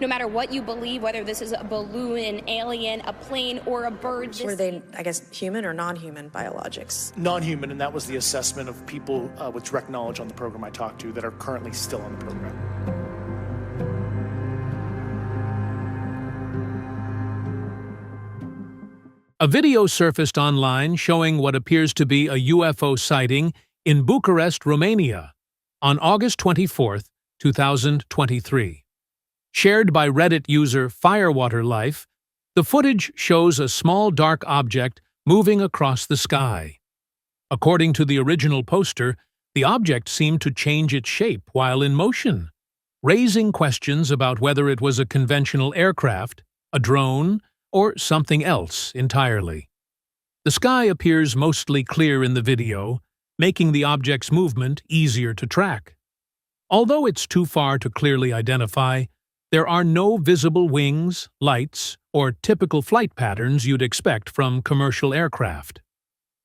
No matter what you believe, whether this is a balloon, an alien, a plane, or a bird. Were they, I guess, human or non-human biologics? Non-human, and that was the assessment of people with direct knowledge on the program I talked to that are currently still on the program. A video surfaced online showing what appears to be a UFO sighting in Bucharest, Romania, on August 24, 2023. Shared by Reddit user Firewater Life, the footage shows a small dark object moving across the sky. According to the original poster, the object seemed to change its shape while in motion, raising questions about whether it was a conventional aircraft, a drone, or something else entirely. The sky appears mostly clear in the video, making the object's movement easier to track. Although it's too far to clearly identify, there are no visible wings, lights, or typical flight patterns you'd expect from commercial aircraft.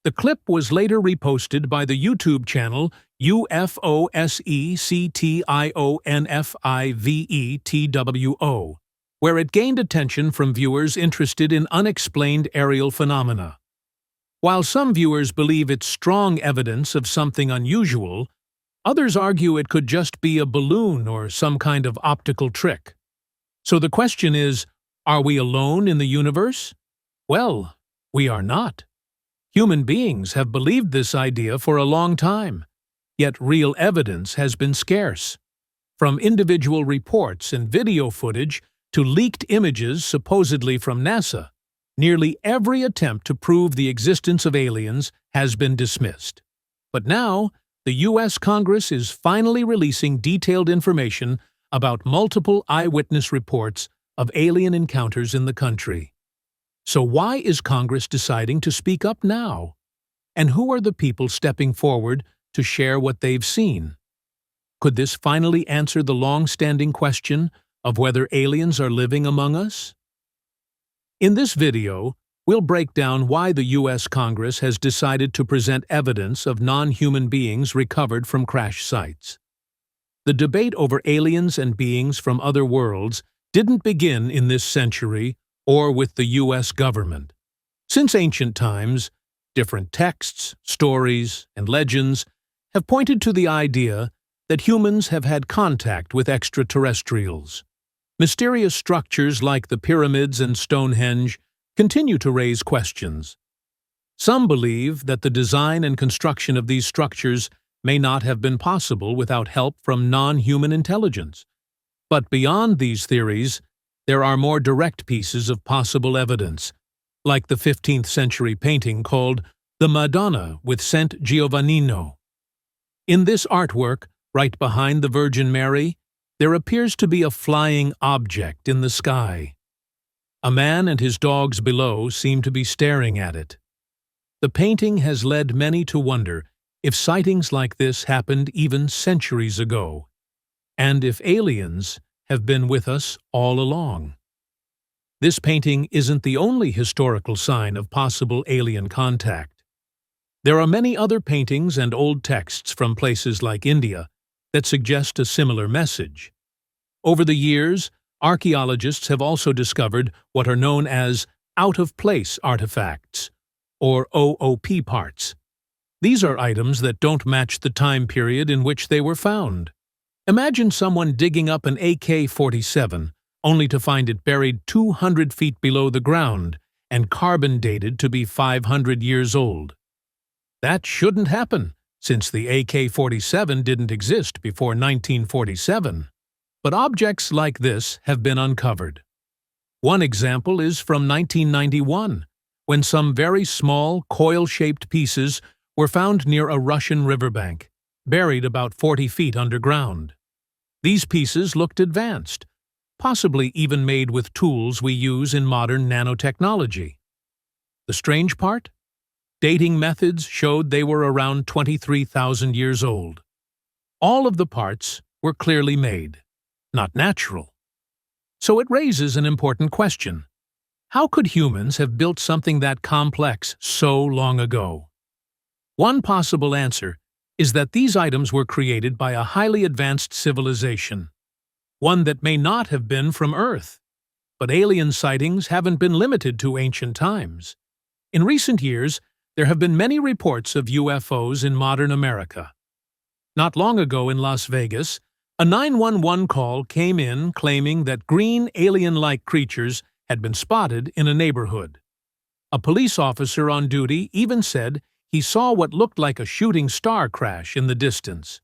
The clip was later reposted by the YouTube channel UFO SECTIONFIVETWO, where it gained attention from viewers interested in unexplained aerial phenomena. While some viewers believe it's strong evidence of something unusual, others argue it could just be a balloon or some kind of optical trick. So the question is, are we alone in the universe? Well, we are not. Human beings have believed this idea for a long time, yet real evidence has been scarce. From individual reports and video footage to leaked images supposedly from NASA, nearly every attempt to prove the existence of aliens has been dismissed. But now, the U.S. Congress is finally releasing detailed information about multiple eyewitness reports of alien encounters in the country. So why is Congress deciding to speak up now? And who are the people stepping forward to share what they've seen? Could this finally answer the long-standing question of whether aliens are living among us? In this video, we'll break down why the U.S. Congress has decided to present evidence of non-human beings recovered from crash sites. The debate over aliens and beings from other worlds didn't begin in this century or with the U.S. government. Since ancient times, different texts, stories, and legends have pointed to the idea that humans have had contact with extraterrestrials. Mysterious structures like the pyramids and Stonehenge continue to raise questions. Some believe that the design and construction of these structures may not have been possible without help from non-human intelligence. But beyond these theories, there are more direct pieces of possible evidence, like the 15th century painting called The Madonna with St. Giovannino. In this artwork, right behind the Virgin Mary, there appears to be a flying object in the sky. A man and his dogs below seem to be staring at it. The painting has led many to wonder if sightings like this happened even centuries ago, and if aliens have been with us all along. This painting isn't the only historical sign of possible alien contact. There are many other paintings and old texts from places like India that suggest a similar message. Over the years, archaeologists have also discovered what are known as out-of-place artifacts, or OOP parts. These are items that don't match the time period in which they were found. Imagine someone digging up an AK-47 only to find it buried 200 feet below the ground and carbon dated to be 500 years old. That shouldn't happen, since the AK-47 didn't exist before 1947. But objects like this have been uncovered. One example is from 1991, when some very small, coil-shaped pieces were found near a Russian riverbank, buried about 40 feet underground. These pieces looked advanced, possibly even made with tools we use in modern nanotechnology. The strange part? Dating methods showed they were around 23,000 years old. All of the parts were clearly made, not natural. So it raises an important question. How could humans have built something that complex so long ago? One possible answer is that these items were created by a highly advanced civilization. one that may not have been from Earth. But alien sightings haven't been limited to ancient times. In recent years, there have been many reports of UFOs in modern America. Not long ago in Las Vegas, a 911 call came in claiming that green alien-like creatures had been spotted in a neighborhood. A police officer on duty even said he saw what looked like a shooting star crash in the distance.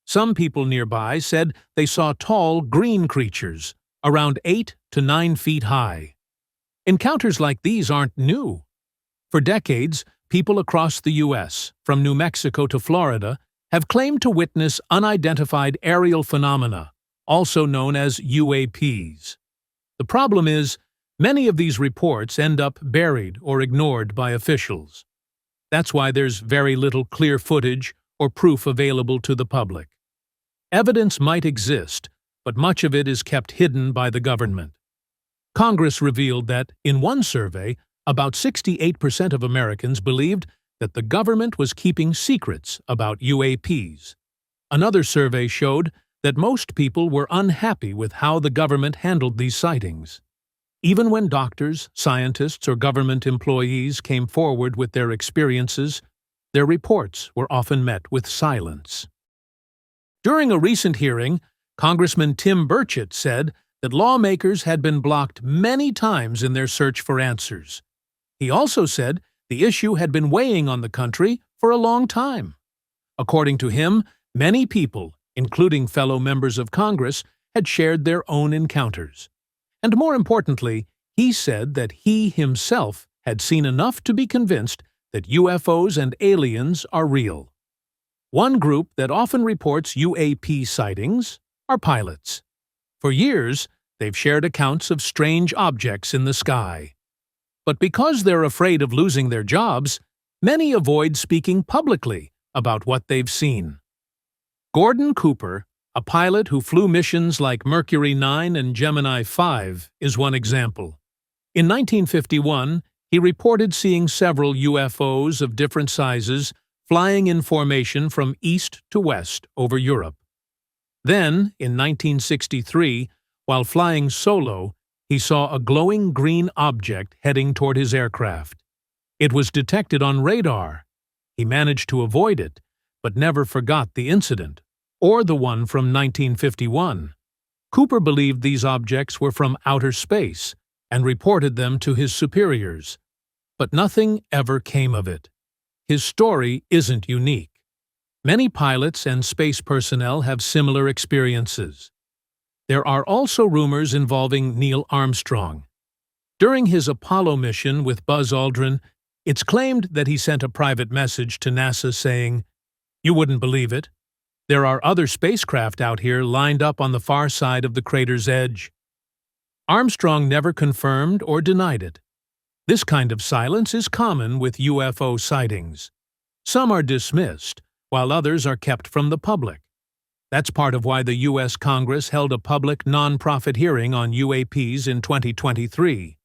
Some people nearby said they saw tall green creatures, around 8 to 9 feet high. Encounters like these aren't new. For decades, people across the U.S., from New Mexico to Florida, have claimed to witness unidentified aerial phenomena, also known as UAPs. The problem is, many of these reports end up buried or ignored by officials. That's why there's very little clear footage or proof available to the public. Evidence might exist, but much of it is kept hidden by the government. Congress revealed that, in one survey, about 68% of Americans believed that the government was keeping secrets about UAPs. Another survey showed that most people were unhappy with how the government handled these sightings. Even when doctors, scientists, or government employees came forward with their experiences, their reports were often met with silence. During a recent hearing, Congressman Tim Burchett said that lawmakers had been blocked many times in their search for answers. He also said the issue had been weighing on the country for a long time. According to him, many people, including fellow members of Congress, had shared their own encounters. And more importantly, he said that he himself had seen enough to be convinced that UFOs and aliens are real. One group that often reports UAP sightings are pilots. For years, they've shared accounts of strange objects in the sky. But because they're afraid of losing their jobs, many avoid speaking publicly about what they've seen. Gordon Cooper, a pilot who flew missions like Mercury 9 and Gemini 5, is one example. In 1951, he reported seeing several UFOs of different sizes flying in formation from east to west over Europe. Then, in 1963, while flying solo, he saw a glowing green object heading toward his aircraft. It was detected on radar. He managed to avoid it, but never forgot the incident, or the one from 1951. Cooper believed these objects were from outer space and reported them to his superiors. But nothing ever came of it. His story isn't unique. Many pilots and space personnel have similar experiences. There are also rumors involving Neil Armstrong. During his Apollo mission with Buzz Aldrin, it's claimed that he sent a private message to NASA saying, "You wouldn't believe it. There are other spacecraft out here lined up on the far side of the crater's edge." Armstrong never confirmed or denied it. This kind of silence is common with UFO sightings. Some are dismissed, while others are kept from the public. That's part of why the U.S. Congress held a public non-profit hearing on UAPs in 2023.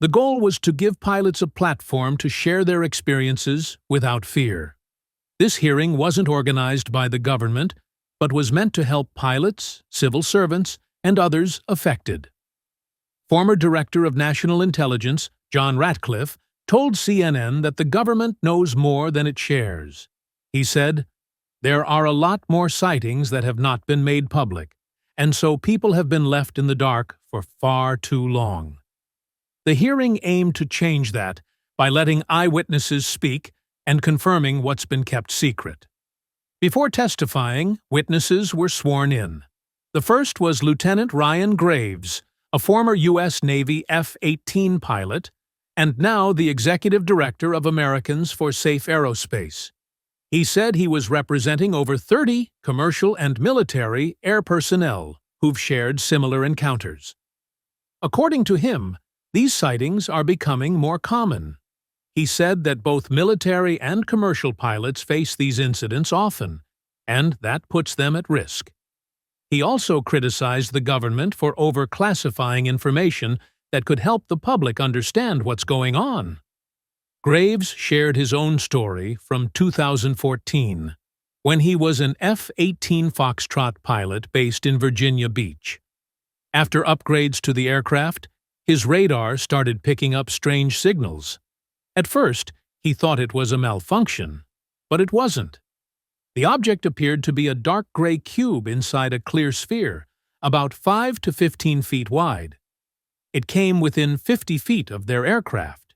The goal was to give pilots a platform to share their experiences without fear. This hearing wasn't organized by the government, but was meant to help pilots, civil servants, and others affected. Former Director of National Intelligence, John Ratcliffe, told CNN that the government knows more than it shares. He said, "There are a lot more sightings that have not been made public, and so people have been left in the dark for far too long." The hearing aimed to change that by letting eyewitnesses speak and confirming what's been kept secret. Before testifying, witnesses were sworn in. The first was Lieutenant Ryan Graves, a former U.S. Navy F-18 pilot, and now the Executive Director of Americans for Safe Aerospace. He said he was representing over 30 commercial and military air personnel who've shared similar encounters. According to him, these sightings are becoming more common. He said that both military and commercial pilots face these incidents often, and that puts them at risk. He also criticized the government for over-classifying information that could help the public understand what's going on. Graves shared his own story from 2014, when he was an F-18 Foxtrot pilot based in Virginia Beach. After upgrades to the aircraft, his radar started picking up strange signals. At first, he thought it was a malfunction, but it wasn't. The object appeared to be a dark gray cube inside a clear sphere, about 5 to 15 feet wide. It came within 50 feet of their aircraft.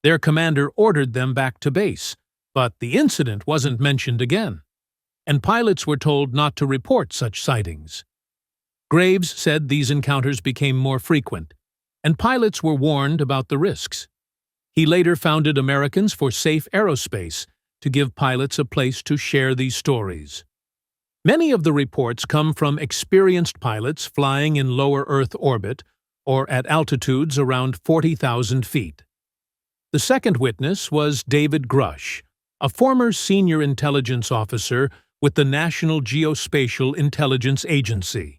Their commander ordered them back to base, but the incident wasn't mentioned again, and pilots were told not to report such sightings. Graves said these encounters became more frequent, and pilots were warned about the risks. He later founded Americans for Safe Aerospace to give pilots a place to share these stories. Many of the reports come from experienced pilots flying in lower Earth orbit or at altitudes around 40,000 feet. The second witness was David Grush, a former senior intelligence officer with the National Geospatial Intelligence Agency.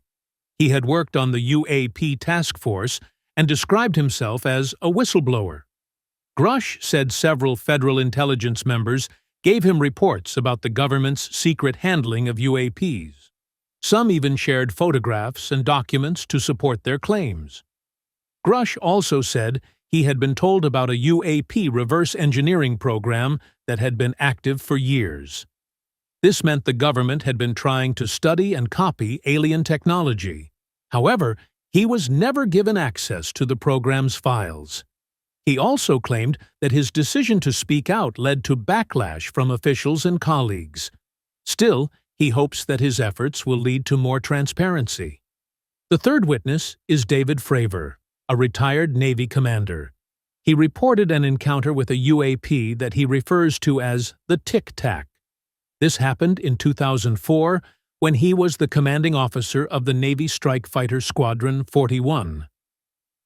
He had worked on the UAP task force and described himself as a whistleblower. Grush said several federal intelligence members gave him reports about the government's secret handling of UAPs. Some even shared photographs and documents to support their claims. Grush also said he had been told about a UAP reverse engineering program that had been active for years. This meant the government had been trying to study and copy alien technology. However, he was never given access to the program's files. He also claimed that his decision to speak out led to backlash from officials and colleagues. Still, he hopes that his efforts will lead to more transparency. The third witness is David Fravor, a retired Navy commander. He reported an encounter with a UAP that he refers to as the Tic Tac. This happened in 2004 when he was the commanding officer of the Navy Strike Fighter Squadron 41.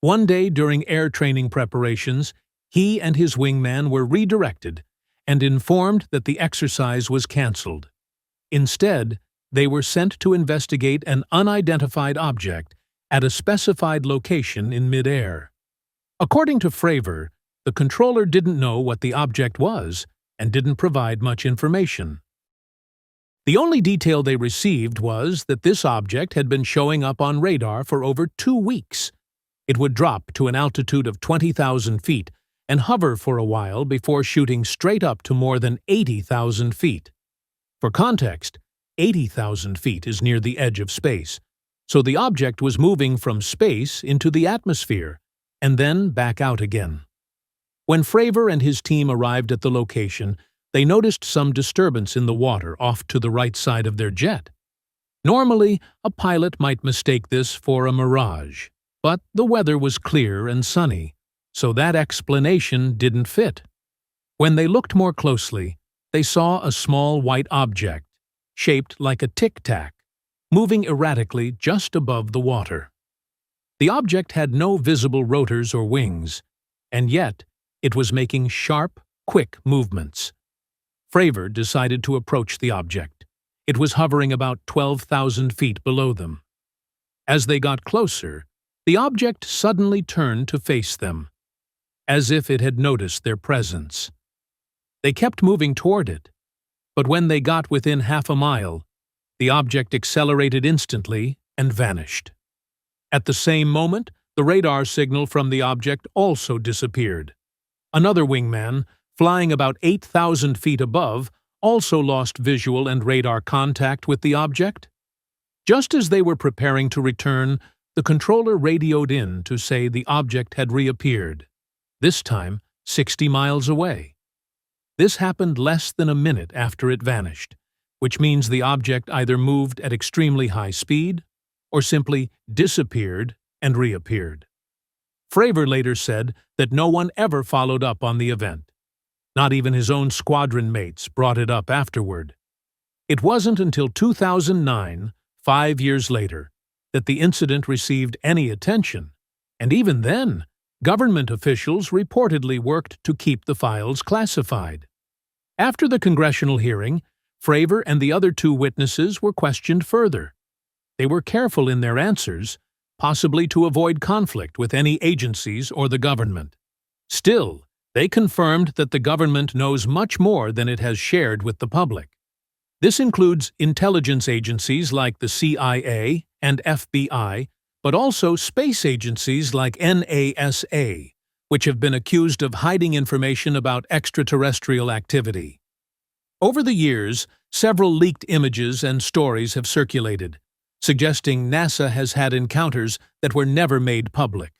One day during air training preparations, he and his wingman were redirected and informed that the exercise was canceled. Instead, they were sent to investigate an unidentified object at a specified location in midair. According to Fravor, the controller didn't know what the object was and didn't provide much information. The only detail they received was that this object had been showing up on radar for over 2 weeks. It would drop to an altitude of 20,000 feet and hover for a while before shooting straight up to more than 80,000 feet. For context, 80,000 feet is near the edge of space, so the object was moving from space into the atmosphere and then back out again. When Fravor and his team arrived at the location, they noticed some disturbance in the water off to the right side of their jet. Normally, a pilot might mistake this for a mirage, but the weather was clear and sunny, so that explanation didn't fit. When they looked more closely, they saw a small white object, shaped like a tic-tac, moving erratically just above the water. The object had no visible rotors or wings, and yet it was making sharp, quick movements. Fravor decided to approach the object. It was hovering about 12,000 feet below them. As they got closer, the object suddenly turned to face them, as if it had noticed their presence. They kept moving toward it, but when they got within half a mile, the object accelerated instantly and vanished. At the same moment, the radar signal from the object also disappeared. Another wingman, flying about 8,000 feet above, also lost visual and radar contact with the object. Just as they were preparing to return, the controller radioed in to say the object had reappeared, this time 60 miles away. This happened less than a minute after it vanished, which means the object either moved at extremely high speed or simply disappeared and reappeared. Fravor later said that no one ever followed up on the event. Not even his own squadron mates brought it up afterward. It wasn't until 2009, 5 years later, that the incident received any attention, and even then, government officials reportedly worked to keep the files classified. After the congressional hearing, Fravor and the other 2 witnesses were questioned further. They were careful in their answers, possibly to avoid conflict with any agencies or the government. Still, they confirmed that the government knows much more than it has shared with the public. This includes intelligence agencies like the CIA and FBI, but also space agencies like NASA, which have been accused of hiding information about extraterrestrial activity. Over the years, several leaked images and stories have circulated, suggesting NASA has had encounters that were never made public.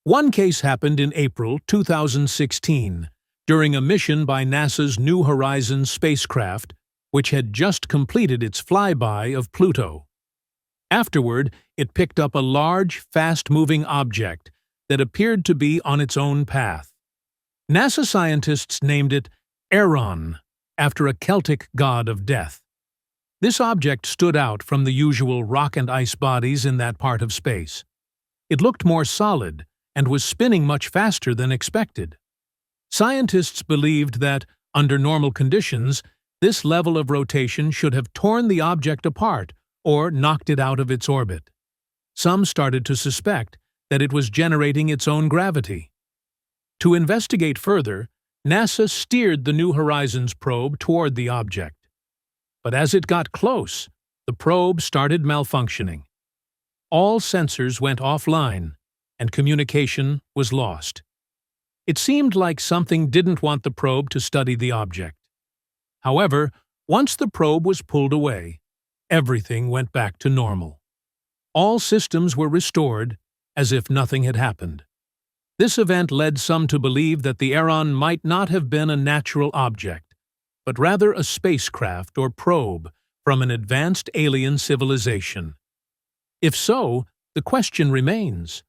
One case happened in April 2016, during a mission by NASA's New Horizons spacecraft, which had just completed its flyby of Pluto. Afterward, it picked up a large, fast-moving object that appeared to be on its own path. NASA scientists named it Eron, after a Celtic god of death. This object stood out from the usual rock and ice bodies in that part of space. It looked more solid and was spinning much faster than expected. Scientists believed that, under normal conditions, this level of rotation should have torn the object apart or knocked it out of its orbit. Some started to suspect that it was generating its own gravity. To investigate further, NASA steered the New Horizons probe toward the object. But as it got close, the probe started malfunctioning. All sensors went offline, and communication was lost. It seemed like something didn't want the probe to study the object. However, once the probe was pulled away, everything went back to normal. All systems were restored, as if nothing had happened. This event led some to believe that the Eron might not have been a natural object, but rather a spacecraft or probe from an advanced alien civilization. If so, the question remains,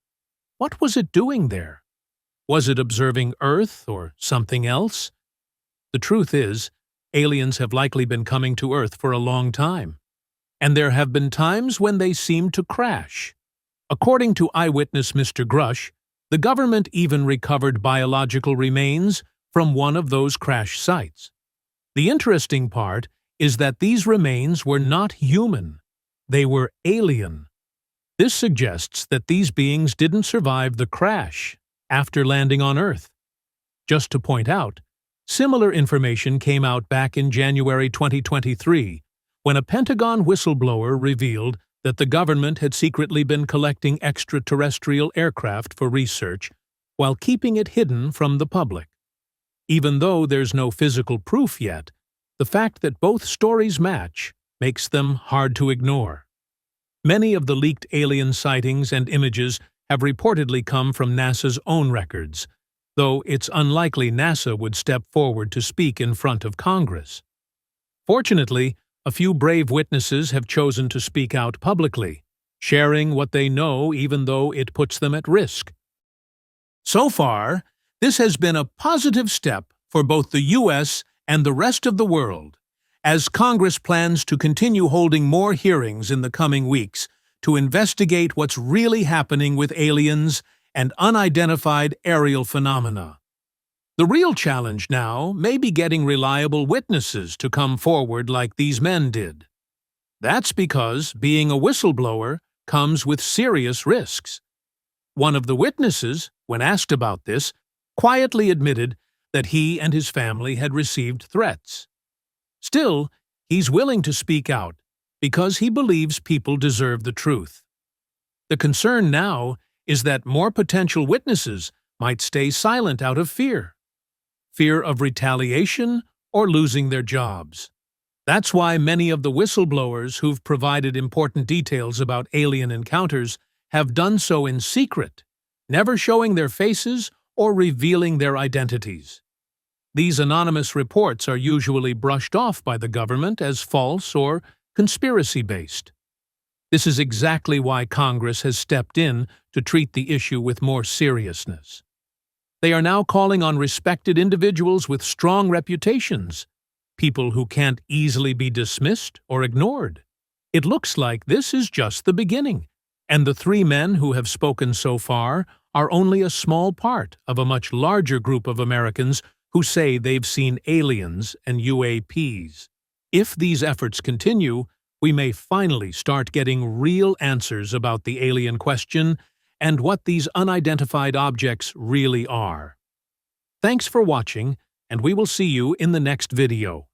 what was it doing there? Was it observing Earth or something else? The truth is, aliens have likely been coming to Earth for a long time, and there have been times when they seemed to crash. According to eyewitness Mr. Grush, the government even recovered biological remains from one of those crash sites. The interesting part is that these remains were not human. They were alien. This suggests that these beings didn't survive the crash after landing on Earth. Just to point out, similar information came out back in January 2023, when a Pentagon whistleblower revealed that the government had secretly been collecting extraterrestrial aircraft for research while keeping it hidden from the public. Even though there's no physical proof yet, the fact that both stories match makes them hard to ignore. Many of the leaked alien sightings and images have reportedly come from NASA's own records, though it's unlikely NASA would step forward to speak in front of Congress. Fortunately, a few brave witnesses have chosen to speak out publicly, sharing what they know even though it puts them at risk. So far, this has been a positive step for both the U.S. and the rest of the world, as Congress plans to continue holding more hearings in the coming weeks to investigate what's really happening with aliens and unidentified aerial phenomena. The real challenge now may be getting reliable witnesses to come forward like these men did. That's because being a whistleblower comes with serious risks. One of the witnesses, when asked about this, quietly admitted that he and his family had received threats. Still, he's willing to speak out because he believes people deserve the truth. The concern now is that more potential witnesses might stay silent out of fear of retaliation or losing their jobs. That's why many of the whistleblowers who've provided important details about alien encounters have done so in secret, never showing their faces or revealing their identities. These anonymous reports are usually brushed off by the government as false or conspiracy-based. This is exactly why Congress has stepped in to treat the issue with more seriousness. They are now calling on respected individuals with strong reputations, people who can't easily be dismissed or ignored. It looks like this is just the beginning, and the three men who have spoken so far are only a small part of a much larger group of Americans who say they've seen aliens and UAPs. If these efforts continue, we may finally start getting real answers about the alien question and what these unidentified objects really are. Thanks for watching, and we will see you in the next video.